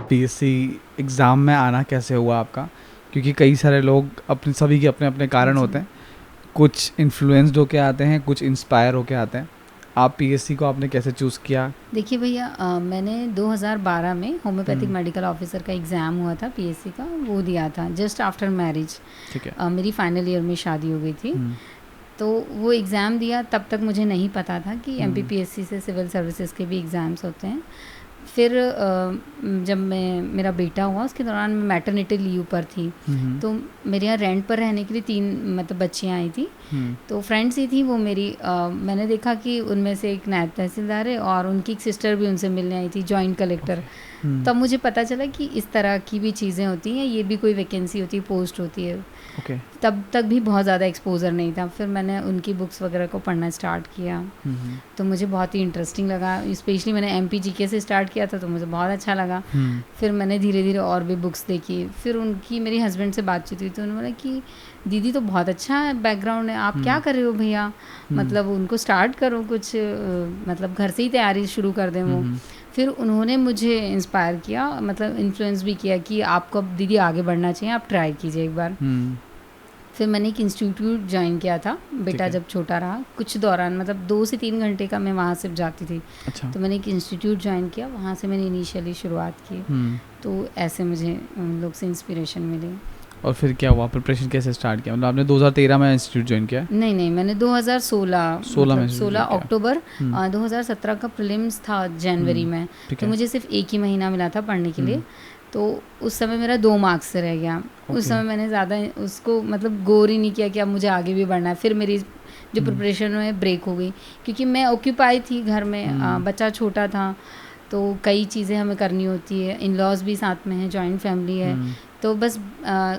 PSC exam में आना कैसे हुआ आपका? क्योंकि कई सारे लोग अपने सभी के अपने अपने कारण होते हैं, कुछ इन्फ्लुएंस्ड होके आते हैं, कुछ इंस्पायर होके आते हैं। आप पीएससी को आपने कैसे चूज़ किया? देखिए भैया, मैंने 2012 में होम्योपैथिक हम्म, मेडिकल ऑफिसर का एग्ज़ाम हुआ था पीएससी का, वो दिया था जस्ट आफ्टर मैरिज। ठीक है। मेरी फाइनल ईयर में शादी हो गई थी। हम्म, तो वो एग्ज़ाम दिया, तब तक मुझे नहीं पता था कि हम्म, एमपीपीएससी से सिविल सर्विसेज के भी एग्ज़ाम्स होते हैं। फिर जब मेरा बेटा हुआ उसके दौरान मैं मैटरनिटी लीव पर थी। हम्म, तो मेरे यहाँ रेंट पर रहने के लिए 3 मतलब बच्चियाँ आई थी। हम्म, तो फ्रेंड्स ही थी वो मेरी। मैंने देखा कि उनमें से एक नायब तहसीलदार है और उनकी एक सिस्टर भी उनसे मिलने आई थी, जॉइंट कलेक्टर। हम्म, तब मुझे पता चला कि इस तरह की भी चीज़ें होती हैं, ये भी कोई वैकेंसी होती है, पोस्ट होती है। ओके। तब तक भी बहुत ज़्यादा एक्सपोज़र नहीं था। फिर मैंने उनकी बुक्स वगैरह को पढ़ना स्टार्ट किया, हम्म, तो मुझे बहुत ही इंटरेस्टिंग लगा। स्पेशली मैंने एमपीजीके से स्टार्ट किया था, तो मुझे बहुत अच्छा लगा। हम्म, फिर मैंने धीरे धीरे और भी बुक्स देखी। फिर उनकी मेरी हस्बैंड से बातचीत हुई, तो उन्होंने बोला कि दीदी तो बहुत अच्छा है बैकग्राउंड है, आप क्या कर रहे हो भैया, मतलब उनको स्टार्ट करो कुछ, मतलब घर से ही तैयारी शुरू कर दें वो। फिर उन्होंने मुझे इंस्पायर किया, मतलब इन्फ्लुएंस भी किया कि आपको अब दीदी आगे बढ़ना चाहिए, आप ट्राई कीजिए एक बार। फिर मैंने एक इंस्टीट्यूट ज्वाइन किया था, बेटा जब छोटा रहा कुछ दौरान, मतलब 2 से 3 घंटे का मैं वहाँ सिर्फ जाती थी। अच्छा। तो मैंने एक इंस्टीट्यूट ज्वाइन किया, वहाँ से मैंने इनिशियली शुरुआत की। तो ऐसे मुझे उन लोग से इंस्पिरेशन मिली। और फिर क्या हुआ, प्रिपरेशन कैसे स्टार्ट किया? मतलब आपने 2013 में इंस्टीट्यूट ज्वाइन किया? नहीं, मैंने 2016 16 में मतलब इंस्टीट्यूट 16 ज्वाइन किया। अक्टूबर 2017 का प्रीलिम्स था जनवरी में। ठीक तो है। मुझे सिर्फ 1 ही महीना मिला था पढ़ने के लिए। तो उस समय मेरा 2 मार्क्स से रह गया। उस समय मैंने ज़्यादा उसको मतलब गौर ही नहीं किया कि अब मुझे आगे भी बढ़ना है। फिर मेरी जो प्रिपरेशन में ब्रेक हो गई, क्योंकि मैं ऑक्यूपाई थी घर में, बच्चा छोटा था, तो कई चीज़ें हमें करनी होती है, इन लॉज भी साथ में है, जॉइंट फैमिली है। तो बस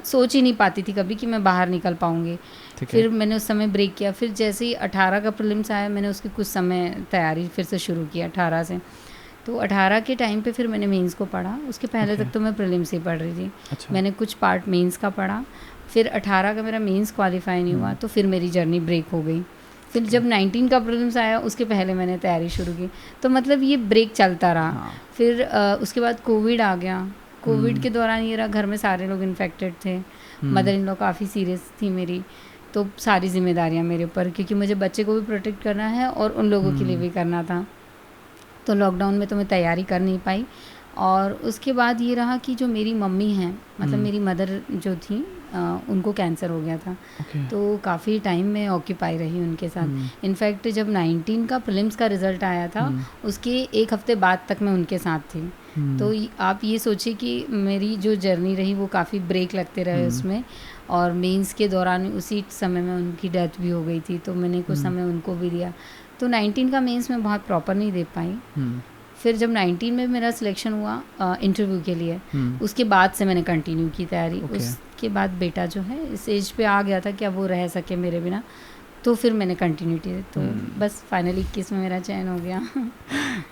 सोच ही नहीं पाती थी कभी कि मैं बाहर निकल पाऊँगी। फिर मैंने उस समय ब्रेक किया। फिर जैसे ही 18 का प्रीलिम्स आया, मैंने उसकी कुछ समय तैयारी फिर से शुरू की 18 से। तो 18 के टाइम पे फिर मैंने मेंस को पढ़ा। उसके पहले तक तो मैं प्रीलिम्स ही पढ़ रही थी। अच्छा। मैंने कुछ पार्ट मेंस का पढ़ा। फिर 18 का मेरा मेंस क्वालिफाई नहीं हुआ, तो फिर मेरी जर्नी ब्रेक हो गई। फिर जब 19 का प्रीलिम्स आया, उसके पहले मैंने तैयारी शुरू की। तो मतलब ये ब्रेक चलता रहा। फिर उसके बाद कोविड आ गया। कोविड के दौरान ये रहा, घर में सारे लोग इन्फेक्टेड थे। मदर इन लॉ काफ़ी सीरियस थी मेरी। तो सारी जिम्मेदारियाँ मेरे ऊपर, क्योंकि मुझे बच्चे को भी प्रोटेक्ट करना है और उन लोगों के लिए भी करना था। तो लॉकडाउन में तो मैं तैयारी कर नहीं पाई। और उसके बाद ये रहा कि जो मेरी मम्मी हैं, मतलब मेरी मदर जो थी, उनको कैंसर हो गया था। तो काफ़ी टाइम में ऑक्यूपाई रही उनके साथ। इनफैक्ट जब 19 का प्रीलिम्स का रिज़ल्ट आया था, उसके 1 हफ्ते बाद तक मैं उनके साथ थी। तो आप ये सोचिए कि मेरी जो जर्नी रही वो काफ़ी ब्रेक लगते रहे उसमें। और मेंस के दौरान उसी समय में उनकी डेथ भी हो गई थी, तो मैंने कुछ समय उनको भी दिया। तो 19 का मेंस में बहुत प्रॉपर नहीं दे पाई। फिर जब 19 में मेरा सिलेक्शन हुआ इंटरव्यू के लिए, उसके बाद से मैंने कंटिन्यू की तैयारी। उसके बाद बेटा जो है इस एज पे आ गया था कि अब वो रह सके मेरे बिना, तो फिर मैंने कंटिन्यूटी, तो बस फाइनली 21 में मेरा चयन हो गया।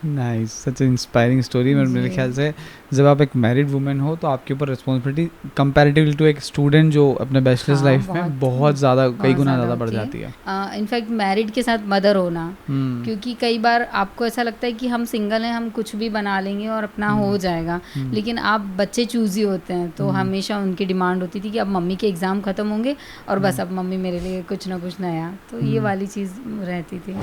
नाइस, सच इंस्पायरिंग स्टोरी। मेरे ख्याल से जब आप एक मैरिड वुमेन हो तो आपके ऊपर रिस्पॉन्सिबिलिटी कंपैरेटिवली टू एक स्टूडेंट जो अपने बैचलर्स लाइफ में बहुत ज़्यादा, कई गुना ज़्यादा बढ़ जाती है। इनफैक्ट मैरिड के साथ मदर होना, क्योंकि कई बार आपको ऐसा लगता है कि हम सिंगल हैं, हम कुछ भी बना लेंगे और अपना हो जाएगा, लेकिन आप बच्चे चूजी होते हैं। तो हमेशा उनकी डिमांड होती थी कि अब मम्मी के एग्ज़ाम ख़त्म होंगे और बस अब मम्मी मेरे लिए कुछ ना कुछ नया, तो ये वाली चीज़ रहती थी।